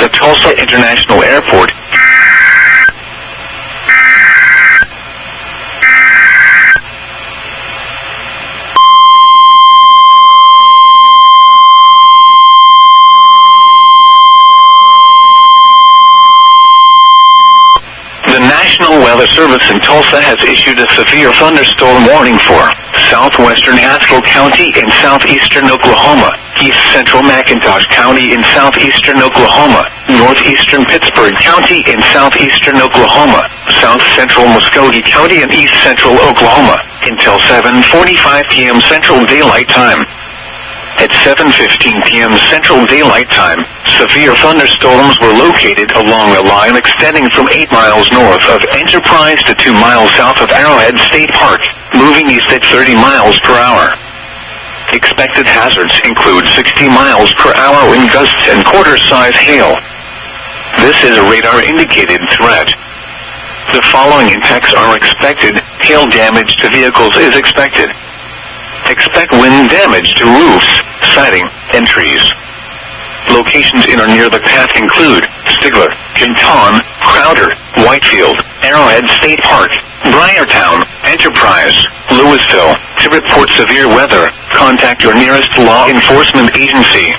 the Tulsa International Airport. The National Weather Service in Tulsa has issued a severe thunderstorm warning for southwestern Haskell County in southeastern Oklahoma, east central McIntosh County in southeastern Oklahoma, northeastern Pittsburgh County in southeastern Oklahoma, south central Muskogee County in east central Oklahoma, until 7:45 p.m. Central Daylight Time. At 7:15 p.m. Central Daylight Time, severe thunderstorms were located along a line extending from 8 miles north of Enterprise to 2 miles south of Arrowhead State Park, moving east at 30 miles per hour. Expected hazards include 60 miles per hour wind gusts and quarter-size hail. This is a radar-indicated threat. The following impacts are expected. Hail damage to vehicles is expected. Expect wind damage to roofs, siding, and trees. Locations in or near the path include Stigler, Kenton, Crowder, Whitefield, Arrowhead State Park, Briartown, Enterprise, Louisville. To report severe weather, contact your nearest law enforcement agency.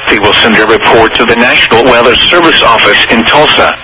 They will send a report to the National Weather Service office in Tulsa.